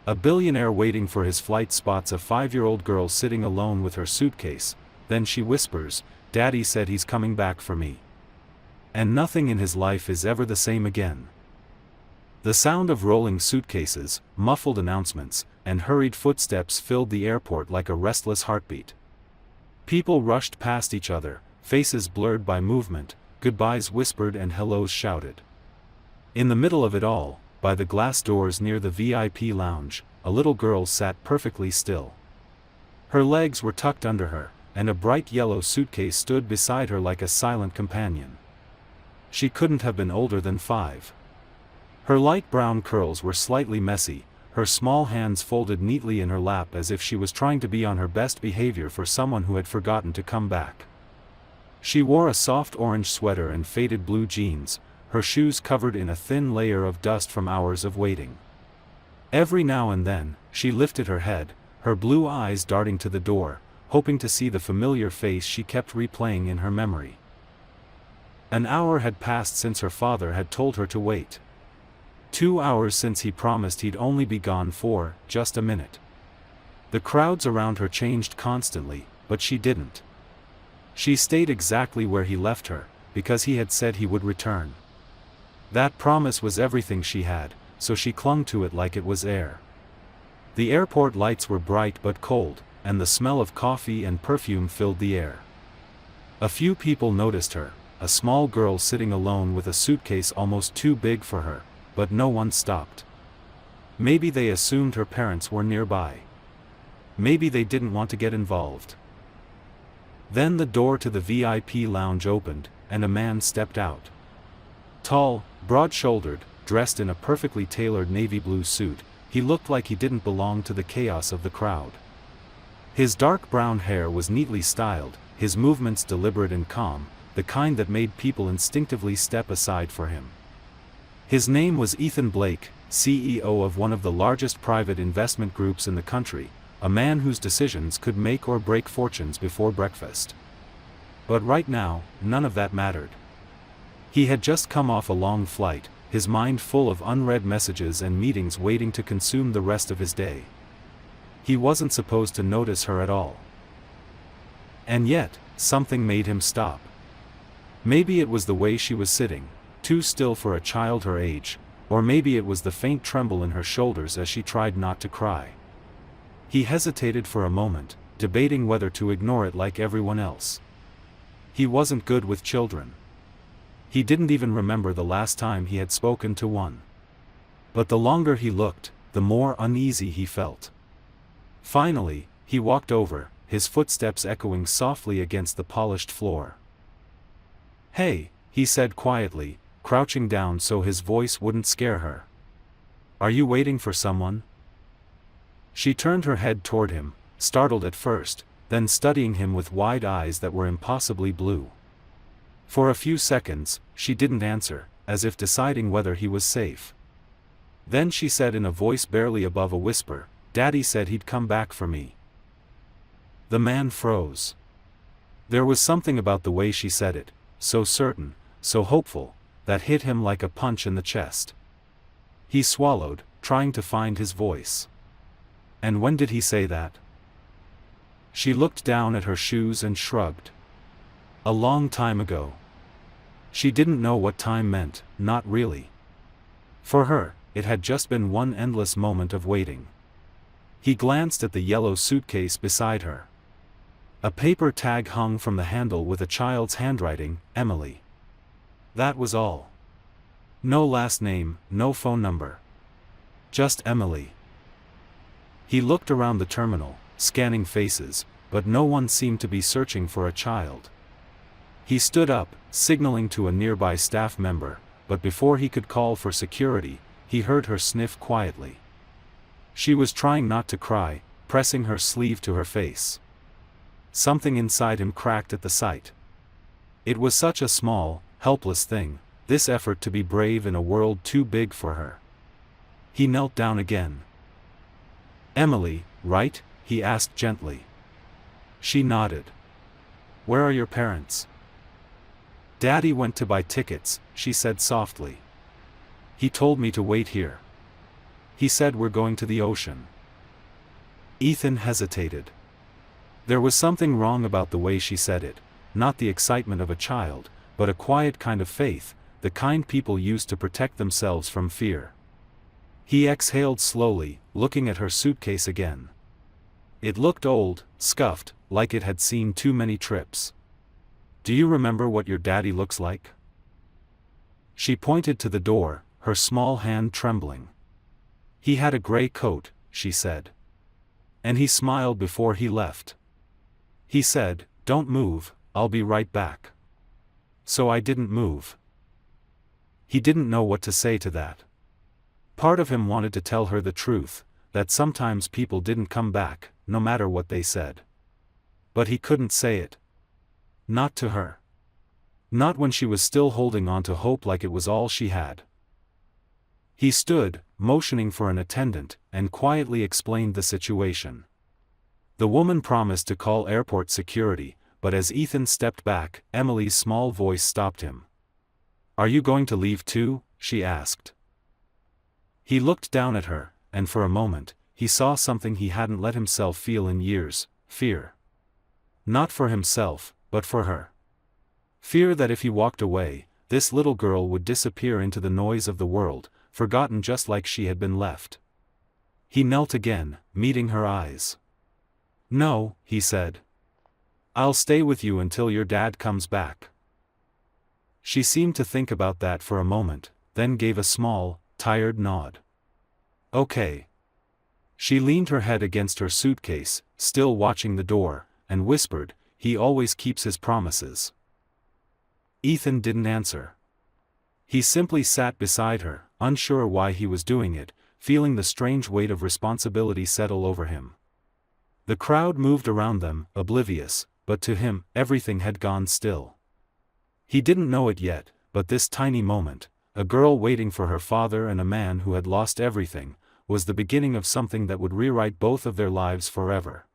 A billionaire waiting for his flight spots a 5-year-old girl sitting alone with her suitcase, then she whispers, "Daddy said he's coming back for me." And nothing in his life is ever the same again. The sound of rolling suitcases, muffled announcements, and hurried footsteps filled the airport like a restless heartbeat. People rushed past each other, faces blurred by movement, goodbyes whispered and hellos shouted. In the middle of it all, by the glass doors near the VIP lounge, a little girl sat perfectly still. Her legs were tucked under her, and a bright yellow suitcase stood beside her like a silent companion. She couldn't have been older than 5. Her light brown curls were slightly messy, her small hands folded neatly in her lap as if she was trying to be on her best behavior for someone who had forgotten to come back. She wore a soft orange sweater and faded blue jeans, her shoes covered in a thin layer of dust from hours of waiting. Every now and then, she lifted her head, her blue eyes darting to the door, hoping to see the familiar face she kept replaying in her memory. An hour had passed since her father had told her to wait. 2 hours since he promised he'd only be gone for just a minute. The crowds around her changed constantly, but she didn't. She stayed exactly where he left her, because he had said he would return. That promise was everything she had, so she clung to it like it was air. The airport lights were bright but cold, and the smell of coffee and perfume filled the air. A few people noticed her, a small girl sitting alone with a suitcase almost too big for her, but no one stopped. Maybe they assumed her parents were nearby. Maybe they didn't want to get involved. Then the door to the VIP lounge opened, and a man stepped out. Tall, broad-shouldered, dressed in a perfectly tailored navy blue suit, he looked like he didn't belong to the chaos of the crowd. His dark brown hair was neatly styled, his movements deliberate and calm, the kind that made people instinctively step aside for him. His name was Ethan Blake, CEO of one of the largest private investment groups in the country, a man whose decisions could make or break fortunes before breakfast. But right now, none of that mattered. He had just come off a long flight, his mind full of unread messages and meetings waiting to consume the rest of his day. He wasn't supposed to notice her at all. And yet, something made him stop. Maybe it was the way she was sitting, too still for a child her age, or maybe it was the faint tremble in her shoulders as she tried not to cry. He hesitated for a moment, debating whether to ignore it like everyone else. He wasn't good with children. He didn't even remember the last time he had spoken to one. But the longer he looked, the more uneasy he felt. Finally, he walked over, his footsteps echoing softly against the polished floor. "Hey," he said quietly, crouching down so his voice wouldn't scare her. "Are you waiting for someone?" She turned her head toward him, startled at first, then studying him with wide eyes that were impossibly blue. For a few seconds, she didn't answer, as if deciding whether he was safe. Then she said in a voice barely above a whisper, "Daddy said he'd come back for me." The man froze. There was something about the way she said it, so certain, so hopeful, that hit him like a punch in the chest. He swallowed, trying to find his voice. "And when did he say that?" She looked down at her shoes and shrugged. "A long time ago." She didn't know what time meant, not really. For her, it had just been one endless moment of waiting. He glanced at the yellow suitcase beside her. A paper tag hung from the handle with a child's handwriting, "Emily." That was all. No last name, no phone number. Just Emily. He looked around the terminal, scanning faces, but no one seemed to be searching for a child. He stood up, signaling to a nearby staff member, but before he could call for security, he heard her sniff quietly. She was trying not to cry, pressing her sleeve to her face. Something inside him cracked at the sight. It was such a small, helpless thing, this effort to be brave in a world too big for her. He knelt down again. "Emily, right?" he asked gently. She nodded. "Where are your parents?" "Daddy went to buy tickets," she said softly. "He told me to wait here." He said we're going to the ocean. Ethan hesitated. There was something wrong about the way she said it, not the excitement of a child, but a quiet kind of faith, the kind people use to protect themselves from fear. He exhaled slowly, looking at her suitcase again. It looked old, scuffed, like it had seen too many trips. Do you remember what your daddy looks like? She pointed to the door, her small hand trembling. He had a gray coat, she said. And he smiled before he left. He said, "Don't move, I'll be right back." So I didn't move. He didn't know what to say to that. Part of him wanted to tell her the truth, that sometimes people didn't come back, no matter what they said. But he couldn't say it. Not to her. Not when she was still holding on to hope like it was all she had. He stood, motioning for an attendant, and quietly explained the situation. The woman promised to call airport security, but as Ethan stepped back, Emily's small voice stopped him. "Are you going to leave too?" she asked. He looked down at her, and for a moment, he saw something he hadn't let himself feel in years: fear. Not for himself, but for her. Fear that if he walked away, this little girl would disappear into the noise of the world, forgotten just like she had been left. He knelt again, meeting her eyes. "No," he said. "I'll stay with you until your dad comes back." She seemed to think about that for a moment, then gave a small, tired nod. "Okay." She leaned her head against her suitcase, still watching the door, and whispered, "He always keeps his promises." Ethan didn't answer. He simply sat beside her, unsure why he was doing it, feeling the strange weight of responsibility settle over him. The crowd moved around them, oblivious, but to him, everything had gone still. He didn't know it yet, but this tiny moment, a girl waiting for her father and a man who had lost everything, was the beginning of something that would rewrite both of their lives forever.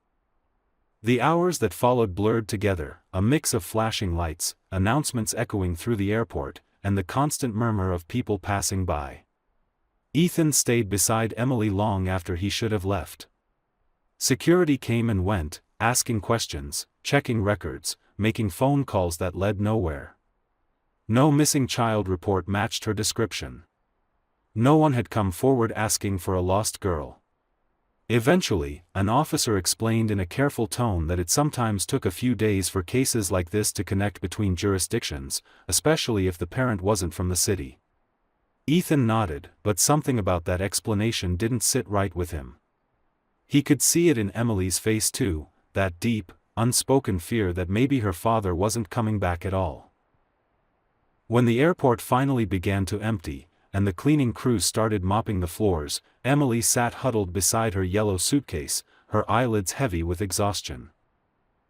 The hours that followed blurred together, a mix of flashing lights, announcements echoing through the airport, and the constant murmur of people passing by. Ethan stayed beside Emily long after he should have left. Security came and went, asking questions, checking records, making phone calls that led nowhere. No missing child report matched her description. No one had come forward asking for a lost girl. Eventually, an officer explained in a careful tone that it sometimes took a few days for cases like this to connect between jurisdictions, especially if the parent wasn't from the city. Ethan nodded, but something about that explanation didn't sit right with him. He could see it in Emily's face too, that deep, unspoken fear that maybe her father wasn't coming back at all. When the airport finally began to empty, and the cleaning crews started mopping the floors, Emily sat huddled beside her yellow suitcase, her eyelids heavy with exhaustion.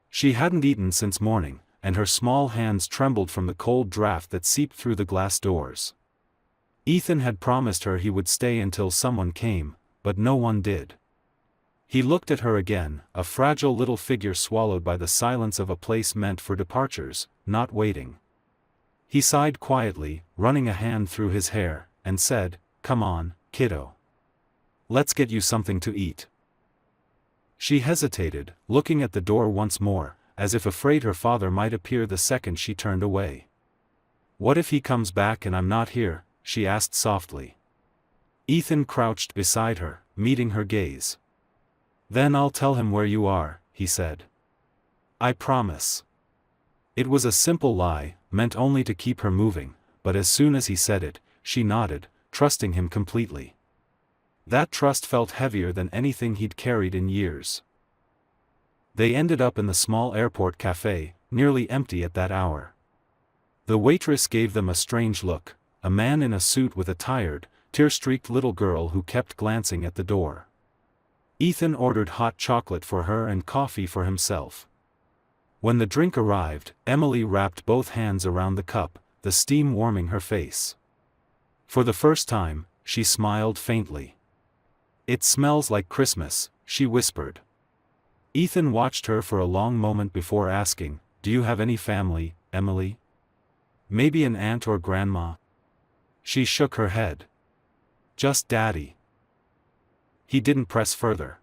She hadn't eaten since morning, and her small hands trembled from the cold draft that seeped through the glass doors. Ethan had promised her he would stay until someone came, but no one did. He looked at her again, a fragile little figure swallowed by the silence of a place meant for departures, not waiting. He sighed quietly, running a hand through his hair, and said, "Come on, kiddo. Let's get you something to eat." She hesitated, looking at the door once more, as if afraid her father might appear the second she turned away. "What if he comes back and I'm not here?" she asked softly. Ethan crouched beside her, meeting her gaze. "Then I'll tell him where you are," he said. "I promise." It was a simple lie, meant only to keep her moving, but as soon as he said it, she nodded, trusting him completely. That trust felt heavier than anything he'd carried in years. They ended up in the small airport cafe, nearly empty at that hour. The waitress gave them a strange look, a man in a suit with a tired, tear-streaked little girl who kept glancing at the door. Ethan ordered hot chocolate for her and coffee for himself. When the drink arrived, Emily wrapped both hands around the cup, the steam warming her face. For the first time, she smiled faintly. "It smells like Christmas," she whispered. Ethan watched her for a long moment before asking, "Do you have any family, Emily? Maybe an aunt or grandma?" She shook her head. "Just Daddy." he didn't press further.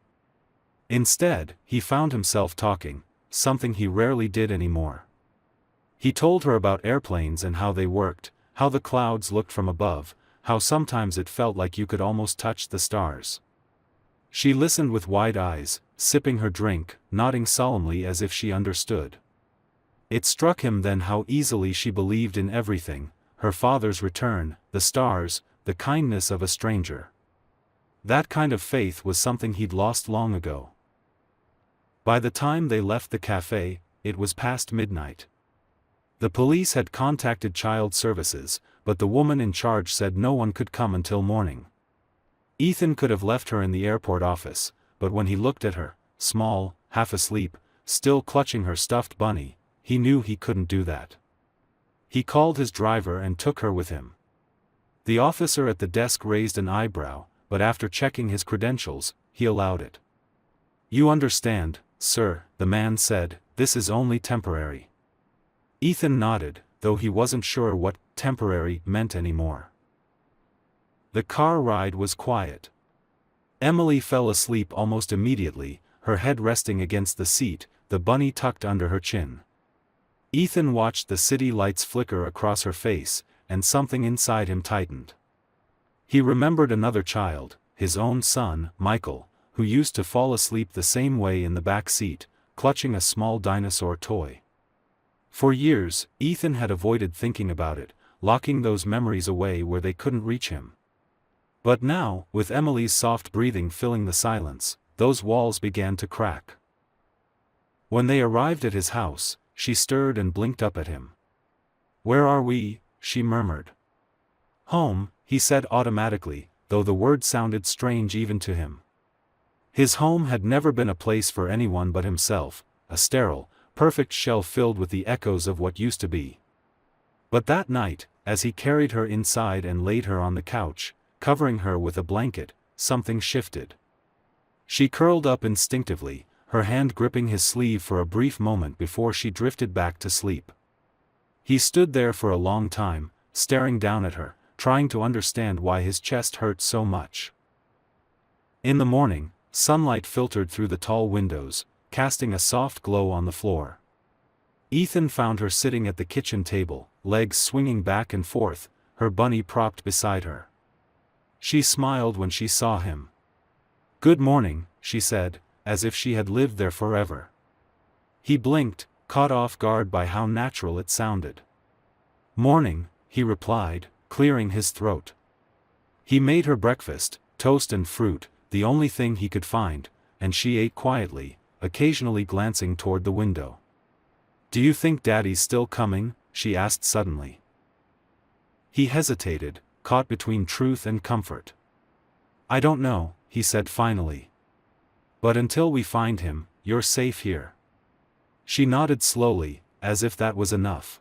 Instead, he found himself talking, something he rarely did anymore. He told her about airplanes and how they worked, how the clouds looked from above, how sometimes it felt like you could almost touch the stars. She listened with wide eyes, sipping her drink, nodding solemnly as if she understood. It struck him then how easily she believed in everything, her father's return, the stars, the kindness of a stranger. That kind of faith was something he'd lost long ago. By the time they left the cafe, it was past midnight. The police had contacted child services, but the woman in charge said no one could come until morning. Ethan could have left her in the airport office, but when he looked at her, small, half asleep, still clutching her stuffed bunny, he knew he couldn't do that. He called his driver and took her with him. The officer at the desk raised an eyebrow, but after checking his credentials, he allowed it. "You understand, sir," the man said, "this is only temporary." Ethan nodded, though he wasn't sure what temporary meant anymore. The car ride was quiet. Emily fell asleep almost immediately, her head resting against the seat, the bunny tucked under her chin. Ethan watched the city lights flicker across her face, and something inside him tightened. He remembered another child, his own son, Michael, who used to fall asleep the same way in the back seat, clutching a small dinosaur toy. For years, Ethan had avoided thinking about it, locking those memories away where they couldn't reach him. But now, with Emily's soft breathing filling the silence, those walls began to crack. When they arrived at his house, she stirred and blinked up at him. "Where are we?" she murmured. "Home," he said automatically, though the word sounded strange even to him. His home had never been a place for anyone but himself, a sterile, perfect shell filled with the echoes of what used to be. But that night, as he carried her inside and laid her on the couch, covering her with a blanket, something shifted. She curled up instinctively, her hand gripping his sleeve for a brief moment before she drifted back to sleep. He stood there for a long time, staring down at her, trying to understand why his chest hurt so much. In the morning, sunlight filtered through the tall windows, casting a soft glow on the floor. Ethan found her sitting at the kitchen table, legs swinging back and forth, her bunny propped beside her. She smiled when she saw him. "Good morning," she said, as if she had lived there forever. He blinked, caught off guard by how natural it sounded. "Morning," he replied, clearing his throat. He made her breakfast, toast and fruit, the only thing he could find, and she ate quietly, occasionally glancing toward the window. "Do you think Daddy's still coming?" she asked suddenly. He hesitated, caught between truth and comfort. "I don't know," he said finally. "But until we find him, you're safe here." She nodded slowly, as if that was enough.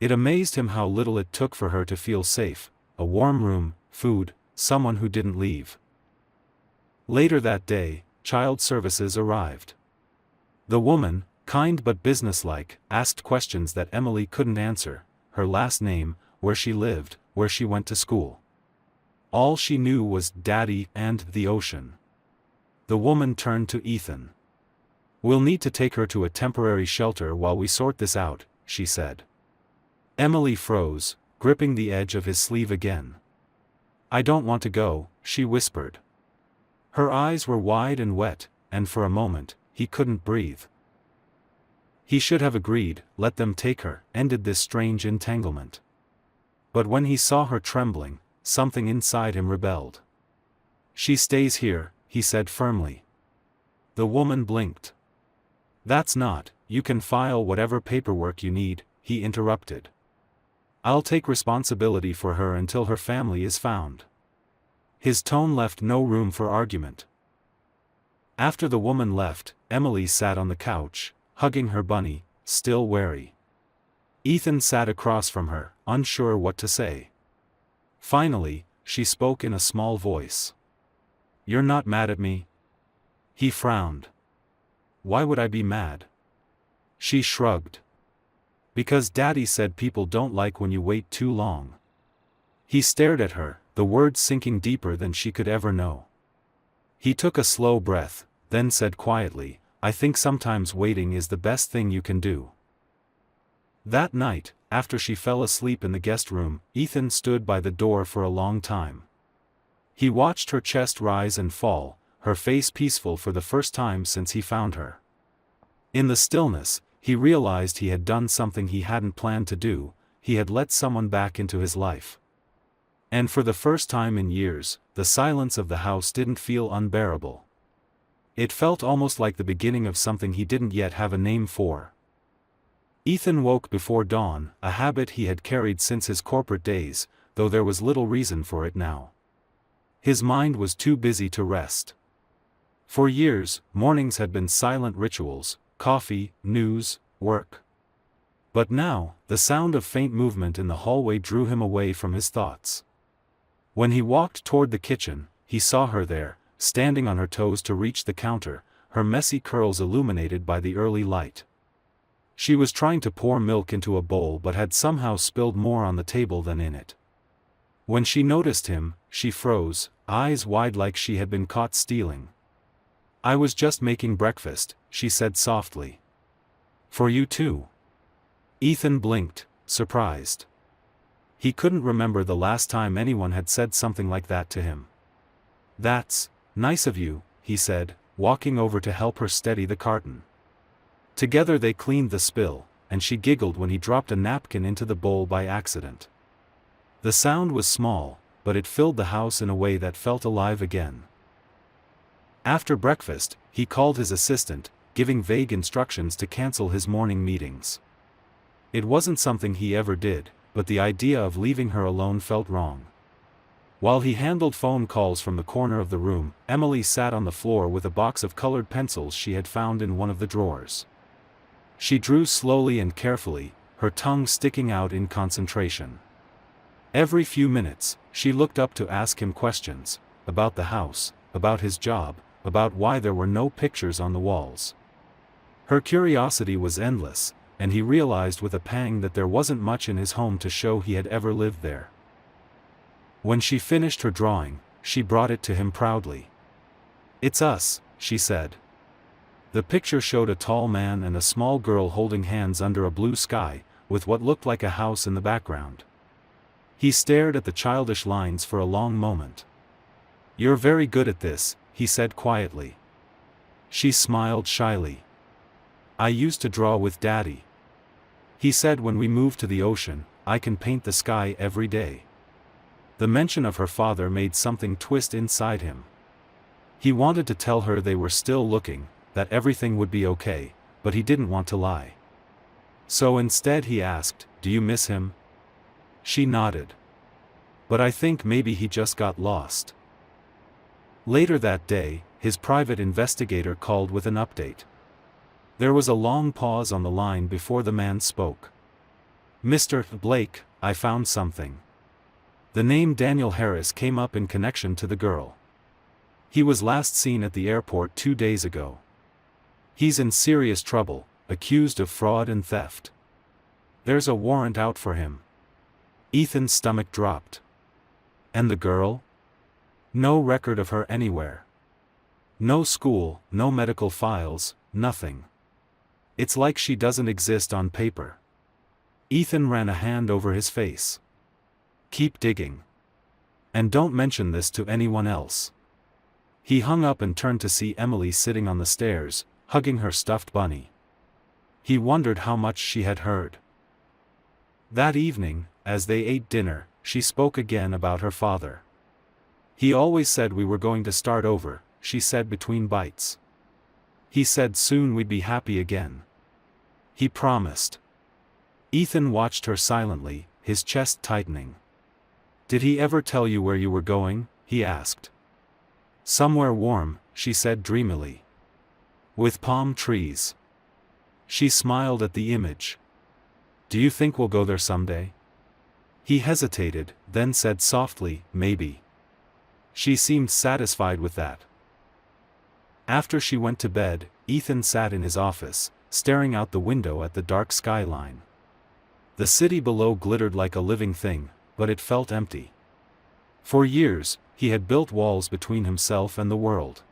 It amazed him how little it took for her to feel safe: a warm room, food, someone who didn't leave. Later that day, child services arrived. The woman, kind but businesslike, asked questions that Emily couldn't answer: her last name, where she lived, where she went to school. All she knew was Daddy and the ocean. The woman turned to Ethan. "We'll need to take her to a temporary shelter while we sort this out," she said. Emily froze, gripping the edge of his sleeve again. "I don't want to go," she whispered. Her eyes were wide and wet, and for a moment, he couldn't breathe. He should have agreed, let them take her, ended this strange entanglement. But when he saw her trembling, something inside him rebelled. "She stays here," he said firmly. The woman blinked. "That's not, you can file whatever paperwork you need," he interrupted. "I'll take responsibility for her until her family is found." His tone left no room for argument. After the woman left, Emily sat on the couch, hugging her bunny, still wary. Ethan sat across from her, unsure what to say. Finally, she spoke in a small voice. "You're not mad at me?" He frowned. "Why would I be mad?" She shrugged. "Because Daddy said people don't like when you wait too long." He stared at her, the words sinking deeper than she could ever know. He took a slow breath, then said quietly, "I think sometimes waiting is the best thing you can do." That night, after she fell asleep in the guest room, Ethan stood by the door for a long time. He watched her chest rise and fall, her face peaceful for the first time since he found her. In the stillness, he realized he had done something he hadn't planned to do. He had let someone back into his life. And for the first time in years, the silence of the house didn't feel unbearable. It felt almost like the beginning of something he didn't yet have a name for. Ethan woke before dawn, a habit he had carried since his corporate days, though there was little reason for it now. His mind was too busy to rest. For years, mornings had been silent rituals: coffee, news, work. But now, the sound of faint movement in the hallway drew him away from his thoughts. When he walked toward the kitchen, he saw her there, standing on her toes to reach the counter, her messy curls illuminated by the early light. She was trying to pour milk into a bowl but had somehow spilled more on the table than in it. When she noticed him, she froze, eyes wide like she had been caught stealing. "I was just making breakfast," she said softly. "For you too?" Ethan blinked, surprised. He couldn't remember the last time anyone had said something like that to him. "That's nice of you," he said, walking over to help her steady the carton. Together they cleaned the spill, and she giggled when he dropped a napkin into the bowl by accident. The sound was small, but it filled the house in a way that felt alive again. After breakfast, he called his assistant, giving vague instructions to cancel his morning meetings. It wasn't something he ever did, but the idea of leaving her alone felt wrong. While he handled phone calls from the corner of the room, Emily sat on the floor with a box of colored pencils she had found in one of the drawers. She drew slowly and carefully, her tongue sticking out in concentration. Every few minutes, she looked up to ask him questions, about the house, about his job, about why there were no pictures on the walls. Her curiosity was endless, and he realized with a pang that there wasn't much in his home to show he had ever lived there. When she finished her drawing, she brought it to him proudly. "It's us," she said. The picture showed a tall man and a small girl holding hands under a blue sky, with what looked like a house in the background. He stared at the childish lines for a long moment. "You're very good at this," he said quietly. She smiled shyly. "I used to draw with Daddy. He said when we moved to the ocean, I can paint the sky every day." The mention of her father made something twist inside him. He wanted to tell her they were still looking, that everything would be okay, but he didn't want to lie. So instead he asked, "Do you miss him?" She nodded. "But I think maybe he just got lost." Later that day, his private investigator called with an update. There was a long pause on the line before the man spoke. "Mr. Blake, I found something." The name Daniel Harris came up in connection to the girl. He was last seen at the airport 2 days ago. He's in serious trouble, accused of fraud and theft. There's a warrant out for him. Ethan's stomach dropped. And the girl? No record of her anywhere. No school, no medical files, nothing. It's like she doesn't exist on paper. Ethan ran a hand over his face. "Keep digging. And don't mention this to anyone else." He hung up and turned to see Emily sitting on the stairs, hugging her stuffed bunny. He wondered how much she had heard. That evening, as they ate dinner, she spoke again about her father. "He always said we were going to start over," she said between bites. "He said soon we'd be happy again. He promised." Ethan watched her silently, his chest tightening. "Did he ever tell you where you were going?" he asked. "Somewhere warm," she said dreamily. "With palm trees." She smiled at the image. "Do you think we'll go there someday?" He hesitated, then said softly, "Maybe." She seemed satisfied with that. After she went to bed, Ethan sat in his office, staring out the window at the dark skyline. The city below glittered like a living thing, but it felt empty. For years, he had built walls between himself and the world.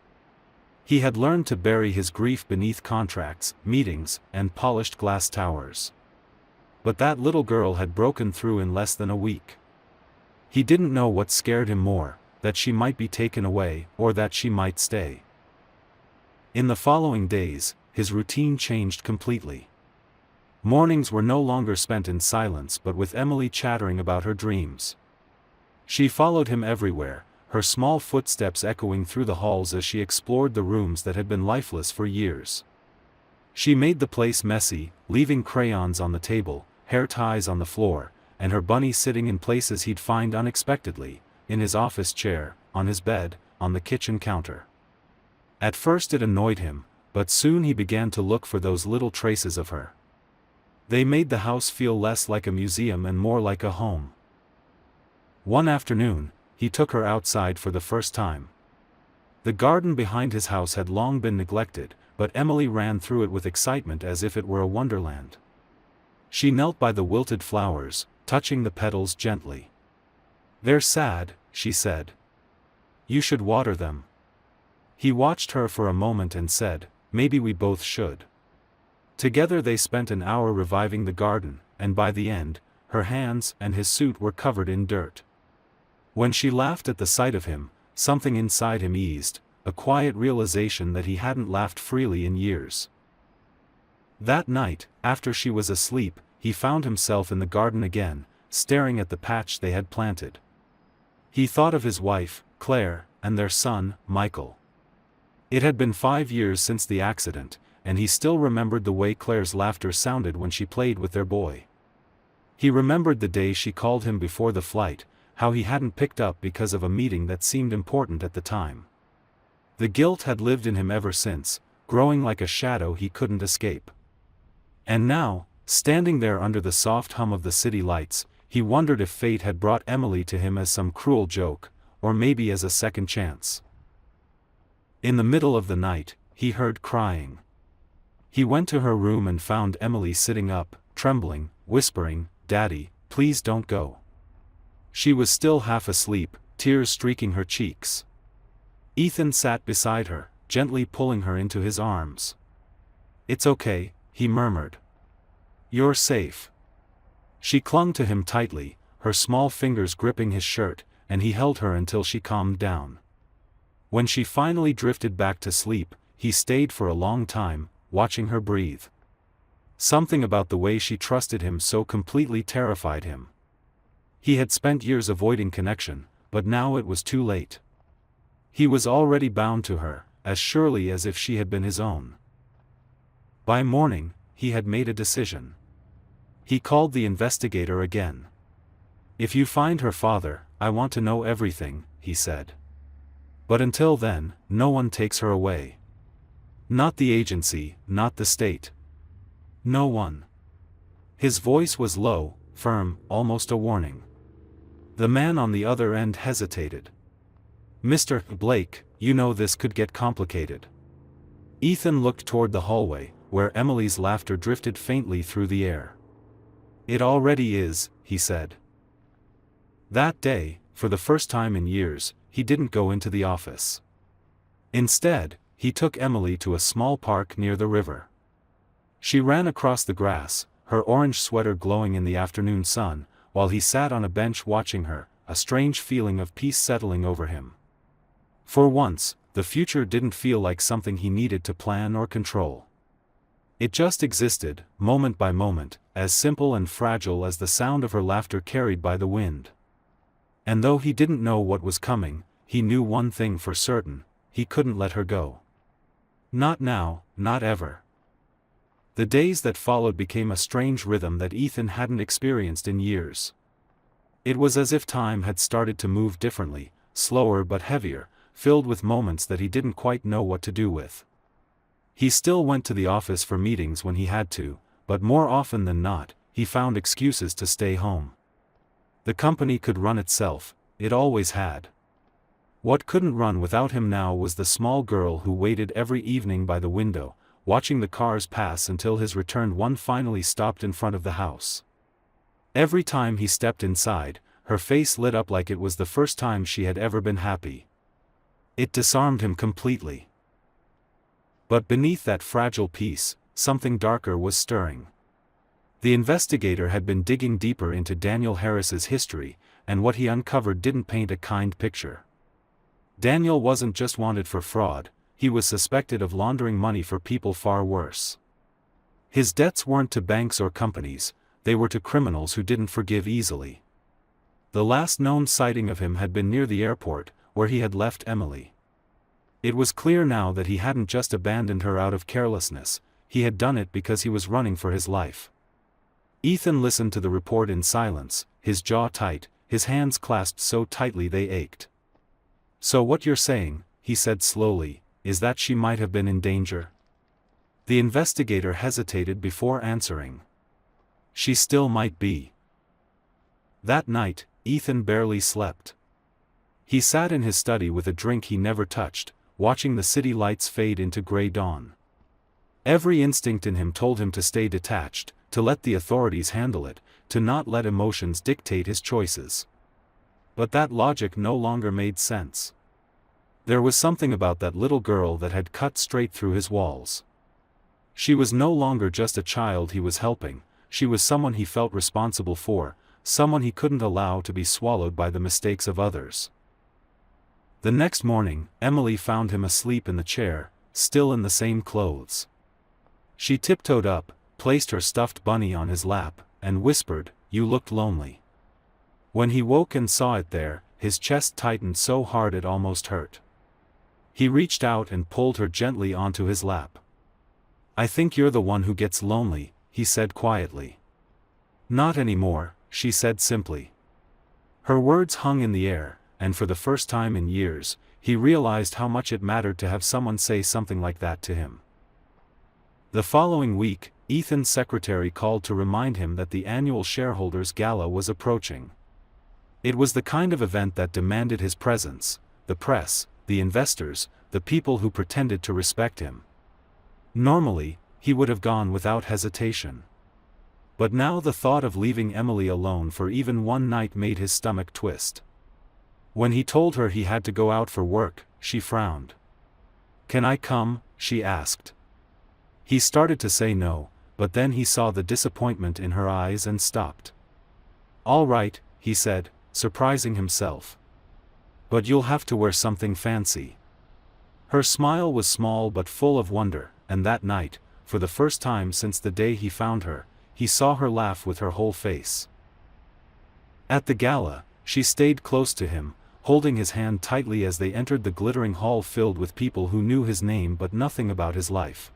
He had learned to bury his grief beneath contracts, meetings, and polished glass towers. But that little girl had broken through in less than a week. He didn't know what scared him more, that she might be taken away, or that she might stay. In the following days, his routine changed completely. Mornings were no longer spent in silence but with Emily chattering about her dreams. She followed him everywhere, her small footsteps echoing through the halls as she explored the rooms that had been lifeless for years. She made the place messy, leaving crayons on the table, hair ties on the floor, and her bunny sitting in places he'd find unexpectedly, in his office chair, on his bed, on the kitchen counter. At first it annoyed him, but soon he began to look for those little traces of her. They made the house feel less like a museum and more like a home. One afternoon, he took her outside for the first time. The garden behind his house had long been neglected, but Emily ran through it with excitement as if it were a wonderland. She knelt by the wilted flowers, touching the petals gently. "They're sad," she said. "You should water them." He watched her for a moment and said, "Maybe we both should." Together they spent an hour reviving the garden, and by the end, her hands and his suit were covered in dirt. When she laughed at the sight of him, something inside him eased, a quiet realization that he hadn't laughed freely in years. That night, after she was asleep, he found himself in the garden again, staring at the patch they had planted. He thought of his wife, Claire, and their son, Michael. It had been 5 years since the accident, and he still remembered the way Claire's laughter sounded when she played with their boy. He remembered the day she called him before the flight, how he hadn't picked up because of a meeting that seemed important at the time. The guilt had lived in him ever since, growing like a shadow he couldn't escape. And now, standing there under the soft hum of the city lights, he wondered if fate had brought Emily to him as some cruel joke, or maybe as a second chance. In the middle of the night, he heard crying. He went to her room and found Emily sitting up, trembling, whispering, "Daddy, please don't go." She was still half asleep, tears streaking her cheeks. Ethan sat beside her, gently pulling her into his arms. "It's okay," he murmured. "You're safe." She clung to him tightly, her small fingers gripping his shirt, and he held her until she calmed down. When she finally drifted back to sleep, he stayed for a long time, watching her breathe. Something about the way she trusted him so completely terrified him. He had spent years avoiding connection, but now it was too late. He was already bound to her, as surely as if she had been his own. By morning, he had made a decision. He called the investigator again. "If you find her father, I want to know everything," he said. "But until then, no one takes her away. Not the agency, not the state. No one." His voice was low, firm, almost a warning. The man on the other end hesitated. "Mr. Blake, you know this could get complicated." Ethan looked toward the hallway, where Emily's laughter drifted faintly through the air. "It already is," he said. That day, for the first time in years, he didn't go into the office. Instead, he took Emily to a small park near the river. She ran across the grass, her orange sweater glowing in the afternoon sun, while he sat on a bench watching her, a strange feeling of peace settling over him. For once, the future didn't feel like something he needed to plan or control. It just existed, moment by moment, as simple and fragile as the sound of her laughter carried by the wind. And though he didn't know what was coming, he knew one thing for certain: he couldn't let her go. Not now, not ever. The days that followed became a strange rhythm that Ethan hadn't experienced in years. It was as if time had started to move differently, slower but heavier, filled with moments that he didn't quite know what to do with. He still went to the office for meetings when he had to, but more often than not, he found excuses to stay home. The company could run itself, it always had. What couldn't run without him now was the small girl who waited every evening by the window, watching the cars pass until his return one finally stopped in front of the house. Every time he stepped inside, her face lit up like it was the first time she had ever been happy. It disarmed him completely. But beneath that fragile peace, something darker was stirring. The investigator had been digging deeper into Daniel Harris's history, and what he uncovered didn't paint a kind picture. Daniel wasn't just wanted for fraud, he was suspected of laundering money for people far worse. His debts weren't to banks or companies, they were to criminals who didn't forgive easily. The last known sighting of him had been near the airport, where he had left Emily. It was clear now that he hadn't just abandoned her out of carelessness, he had done it because he was running for his life. Ethan listened to the report in silence, his jaw tight, his hands clasped so tightly they ached. "So what you're saying," he said slowly, "is that she might have been in danger?" The investigator hesitated before answering. "She still might be." That night, Ethan barely slept. He sat in his study with a drink he never touched, watching the city lights fade into gray dawn. Every instinct in him told him to stay detached, to let the authorities handle it, to not let emotions dictate his choices. But that logic no longer made sense. There was something about that little girl that had cut straight through his walls. She was no longer just a child he was helping, she was someone he felt responsible for, someone he couldn't allow to be swallowed by the mistakes of others. The next morning, Emily found him asleep in the chair, still in the same clothes. She tiptoed up, placed her stuffed bunny on his lap, and whispered, "You looked lonely." When he woke and saw it there, his chest tightened so hard it almost hurt. He reached out and pulled her gently onto his lap. "I think you're the one who gets lonely," he said quietly. "Not anymore," she said simply. Her words hung in the air, and for the first time in years, he realized how much it mattered to have someone say something like that to him. The following week, Ethan's secretary called to remind him that the annual shareholders' gala was approaching. It was the kind of event that demanded his presence, the press, the investors, the people who pretended to respect him. Normally, he would have gone without hesitation. But now the thought of leaving Emily alone for even one night made his stomach twist. When he told her he had to go out for work, she frowned. "Can I come?" she asked. He started to say no, but then he saw the disappointment in her eyes and stopped. "All right," he said, surprising himself. "But you'll have to wear something fancy." Her smile was small but full of wonder, and that night, for the first time since the day he found her, he saw her laugh with her whole face. At the gala, she stayed close to him, holding his hand tightly as they entered the glittering hall filled with people who knew his name but nothing about his life.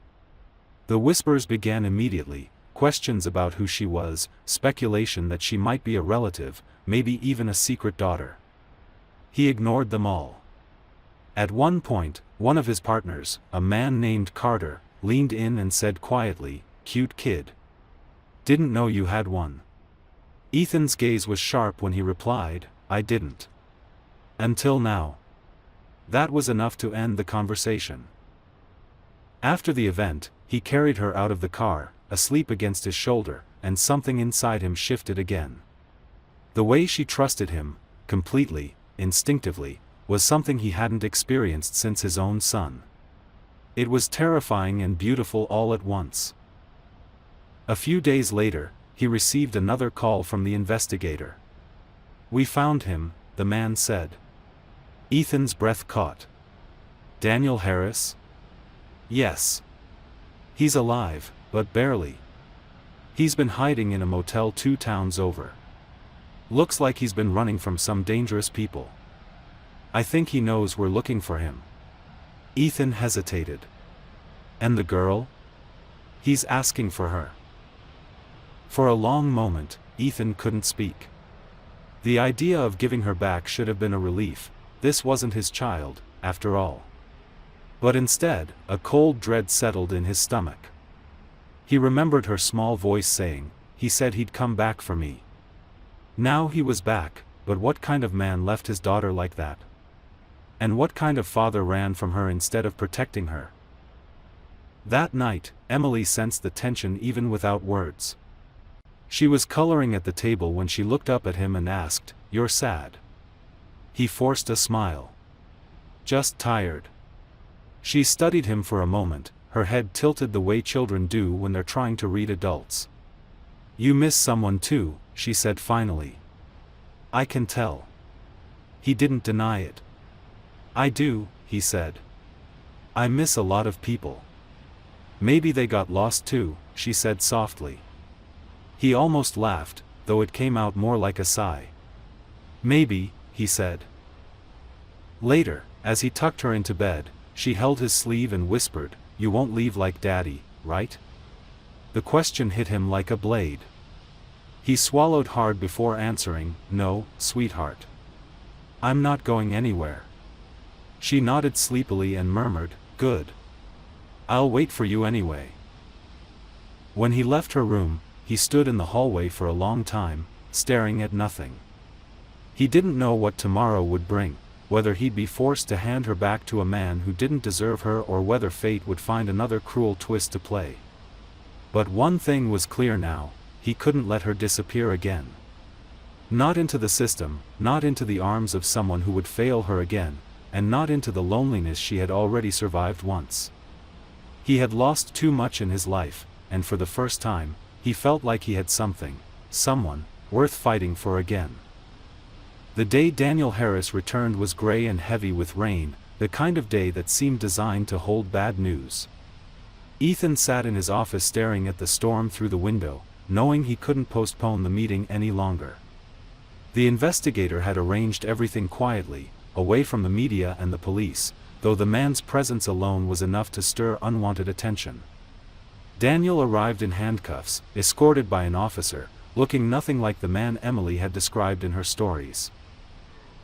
The whispers began immediately, questions about who she was, speculation that she might be a relative, maybe even a secret daughter. He ignored them all. At one point, one of his partners, a man named Carter, leaned in and said quietly, "Cute kid. Didn't know you had one." Ethan's gaze was sharp when he replied, "I didn't. Until now." That was enough to end the conversation. After the event, he carried her out of the car, asleep against his shoulder, and something inside him shifted again. The way she trusted him, completely, instinctively, was something he hadn't experienced since his own son. It was terrifying and beautiful all at once. A few days later, he received another call from the investigator. "We found him," the man said. Ethan's breath caught. "Daniel Harris?" "Yes. He's alive, but barely. He's been hiding in a motel 2 towns over. Looks like he's been running from some dangerous people. I think he knows we're looking for him." Ethan hesitated. "And the girl?" "He's asking for her." For a long moment, Ethan couldn't speak. The idea of giving her back should have been a relief. This wasn't his child, after all. But instead, a cold dread settled in his stomach. He remembered her small voice saying, "He said he'd come back for me." Now he was back, but what kind of man left his daughter like that? And what kind of father ran from her instead of protecting her? That night, Emily sensed the tension even without words. She was coloring at the table when she looked up at him and asked, "You're sad?" He forced a smile. "Just tired." She studied him for a moment, her head tilted the way children do when they're trying to read adults. "You miss someone too," she said finally. "I can tell." He didn't deny it. "I do," he said. "I miss a lot of people." "Maybe they got lost too," she said softly. He almost laughed, though it came out more like a sigh. "Maybe," he said. Later, as he tucked her into bed, she held his sleeve and whispered, "You won't leave like Daddy, right?" The question hit him like a blade. He swallowed hard before answering, "No, sweetheart. I'm not going anywhere." She nodded sleepily and murmured, "Good. I'll wait for you anyway." When he left her room, he stood in the hallway for a long time, staring at nothing. He didn't know what tomorrow would bring, whether he'd be forced to hand her back to a man who didn't deserve her or whether fate would find another cruel twist to play. But one thing was clear now, he couldn't let her disappear again. Not into the system, not into the arms of someone who would fail her again, and not into the loneliness she had already survived once. He had lost too much in his life, and for the first time, he felt like he had someone, worth fighting for again. The day Daniel Harris returned was gray and heavy with rain, the kind of day that seemed designed to hold bad news. Ethan sat in his office staring at the storm through the window, knowing he couldn't postpone the meeting any longer. The investigator had arranged everything quietly, away from the media and the police, though the man's presence alone was enough to stir unwanted attention. Daniel arrived in handcuffs, escorted by an officer, looking nothing like the man Emily had described in her stories.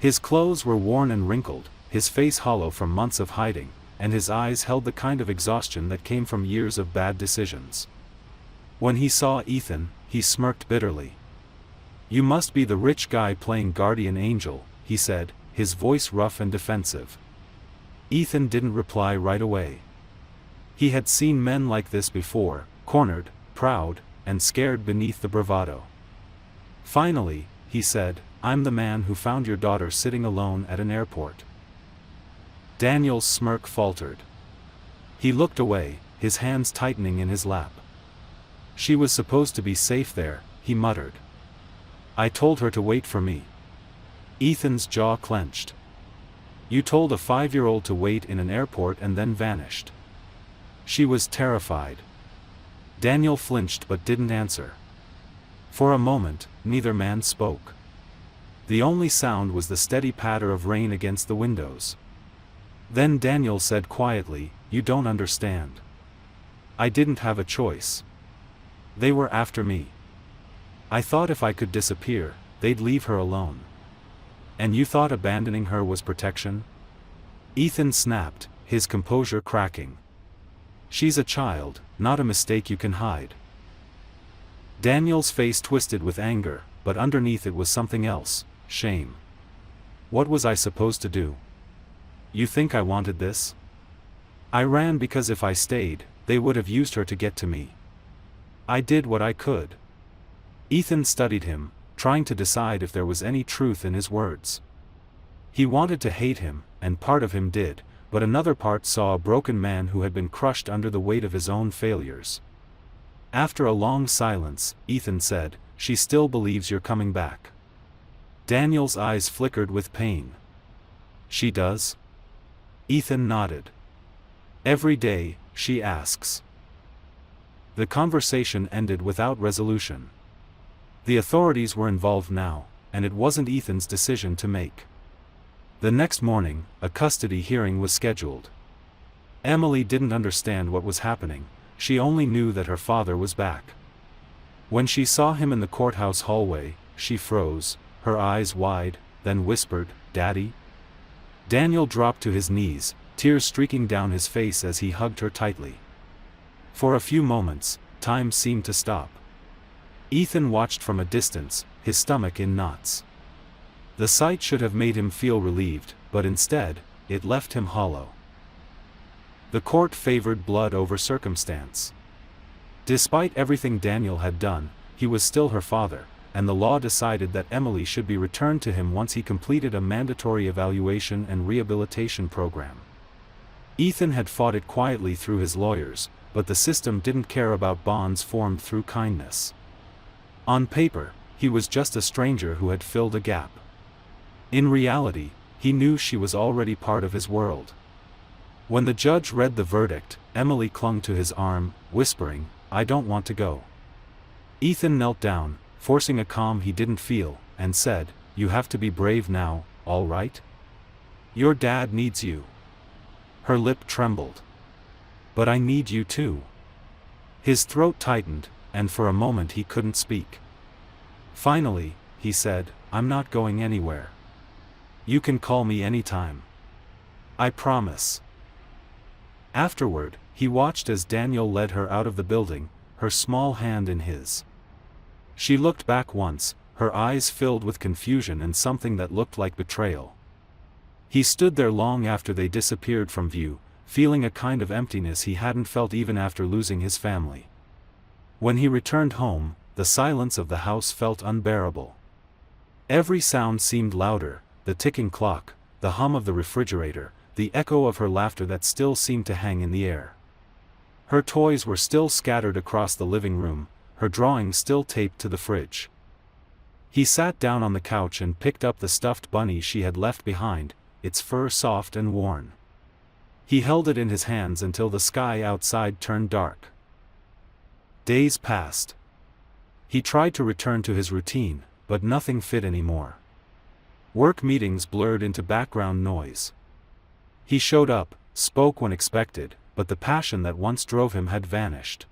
His clothes were worn and wrinkled, his face hollow from months of hiding, and his eyes held the kind of exhaustion that came from years of bad decisions. When he saw Ethan, he smirked bitterly. "You must be the rich guy playing guardian angel," he said, his voice rough and defensive. Ethan didn't reply right away. He had seen men like this before, cornered, proud, and scared beneath the bravado. Finally, he said, "I'm the man who found your daughter sitting alone at an airport." Daniel's smirk faltered. He looked away, his hands tightening in his lap. "She was supposed to be safe there," he muttered. "I told her to wait for me." Ethan's jaw clenched. "You told a 5-year-old to wait in an airport and then vanished." She was terrified. Daniel flinched but didn't answer. For a moment, neither man spoke. The only sound was the steady patter of rain against the windows. Then Daniel said quietly, "You don't understand. I didn't have a choice. They were after me. I thought if I could disappear, they'd leave her alone. And you thought abandoning her was protection?" Ethan snapped, his composure cracking. "She's a child, not a mistake you can hide." Daniel's face twisted with anger, but underneath it was something else, shame. "What was I supposed to do? You think I wanted this? I ran because if I stayed, they would have used her to get to me. I did what I could." Ethan studied him, trying to decide if there was any truth in his words. He wanted to hate him, and part of him did, but another part saw a broken man who had been crushed under the weight of his own failures. After a long silence, Ethan said, "She still believes you're coming back." Daniel's eyes flickered with pain. "She does?" Ethan nodded. "Every day, she asks." The conversation ended without resolution. The authorities were involved now, and it wasn't Ethan's decision to make. The next morning, a custody hearing was scheduled. Emily didn't understand what was happening, she only knew that her father was back. When she saw him in the courthouse hallway, she froze, her eyes wide, then whispered, "Daddy?" Daniel dropped to his knees, tears streaking down his face as he hugged her tightly. For a few moments, time seemed to stop. Ethan watched from a distance, his stomach in knots. The sight should have made him feel relieved, but instead, it left him hollow. The court favored blood over circumstance. Despite everything Daniel had done, he was still her father, and the law decided that Emily should be returned to him once he completed a mandatory evaluation and rehabilitation program. Ethan had fought it quietly through his lawyers, but the system didn't care about bonds formed through kindness. On paper, he was just a stranger who had filled a gap. In reality, he knew she was already part of his world. When the judge read the verdict, Emily clung to his arm, whispering, "I don't want to go." Ethan knelt down, forcing a calm he didn't feel, and said, "You have to be brave now, all right? Your dad needs you." Her lip trembled. "But I need you too." His throat tightened, and for a moment he couldn't speak. Finally, he said, "I'm not going anywhere. You can call me anytime. I promise." Afterward, he watched as Daniel led her out of the building, her small hand in his. She looked back once, her eyes filled with confusion and something that looked like betrayal. He stood there long after they disappeared from view, feeling a kind of emptiness he hadn't felt even after losing his family. When he returned home, the silence of the house felt unbearable. Every sound seemed louder, the ticking clock, the hum of the refrigerator, the echo of her laughter that still seemed to hang in the air. Her toys were still scattered across the living room, her drawings still taped to the fridge. He sat down on the couch and picked up the stuffed bunny she had left behind, its fur soft and worn. He held it in his hands until the sky outside turned dark. Days passed. He tried to return to his routine, but nothing fit anymore. Work meetings blurred into background noise. He showed up, spoke when expected, but the passion that once drove him had vanished.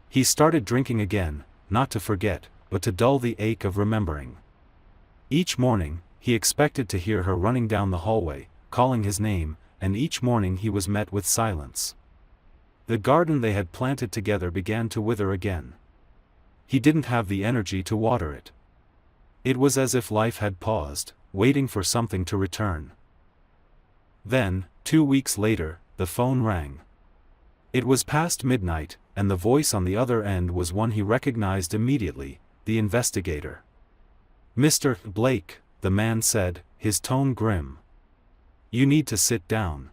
He started drinking again, not to forget, but to dull the ache of remembering. Each morning, he expected to hear her running down the hallway, calling his name, and each morning he was met with silence. The garden they had planted together began to wither again. He didn't have the energy to water it. It was as if life had paused, waiting for something to return. Then, 2 weeks later, the phone rang. It was past midnight, and the voice on the other end was one he recognized immediately, the investigator. "Mr. Blake," the man said, his tone grim. "You need to sit down."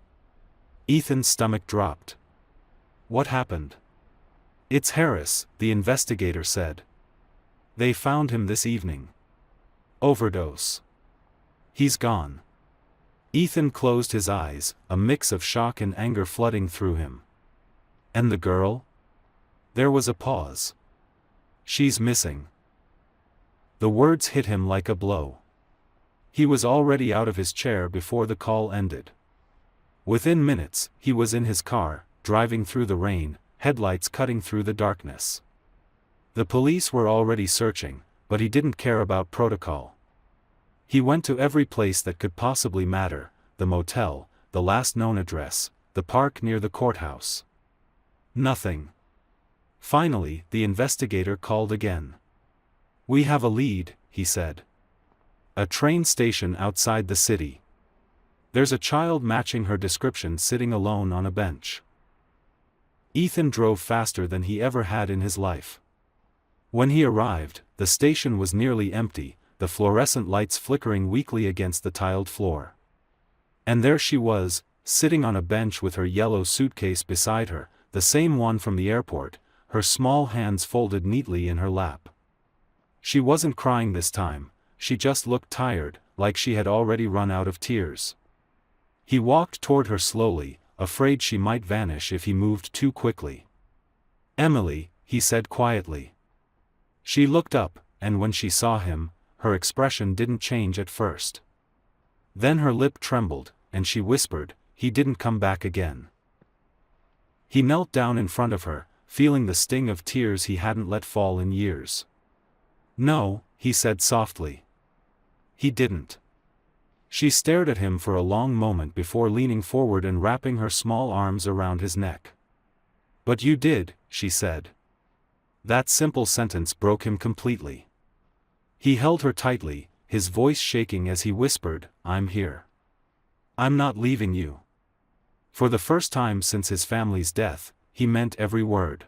Ethan's stomach dropped. "What happened?" "It's Harris," the investigator said. "They found him this evening. Overdose. He's gone." Ethan closed his eyes, a mix of shock and anger flooding through him. "And the girl?" There was a pause. "She's missing." The words hit him like a blow. He was already out of his chair before the call ended. Within minutes, he was in his car, driving through the rain, headlights cutting through the darkness. The police were already searching, but he didn't care about protocol. He went to every place that could possibly matter, the motel, the last known address, the park near the courthouse. Nothing. Finally, the investigator called again. "We have a lead," he said. "A train station outside the city. There's a child matching her description sitting alone on a bench." Ethan drove faster than he ever had in his life. When he arrived, the station was nearly empty, the fluorescent lights flickering weakly against the tiled floor. And there she was, sitting on a bench with her yellow suitcase beside her, the same one from the airport, her small hands folded neatly in her lap. She wasn't crying this time, she just looked tired, like she had already run out of tears. He walked toward her slowly, afraid she might vanish if he moved too quickly. "Emily," he said quietly. She looked up, and when she saw him, her expression didn't change at first. Then her lip trembled, and she whispered, "He didn't come back again." He knelt down in front of her, feeling the sting of tears he hadn't let fall in years. "No," he said softly. "He didn't." She stared at him for a long moment before leaning forward and wrapping her small arms around his neck. "But you did," she said. That simple sentence broke him completely. He held her tightly, his voice shaking as he whispered, "I'm here. I'm not leaving you." For the first time since his family's death, he meant every word.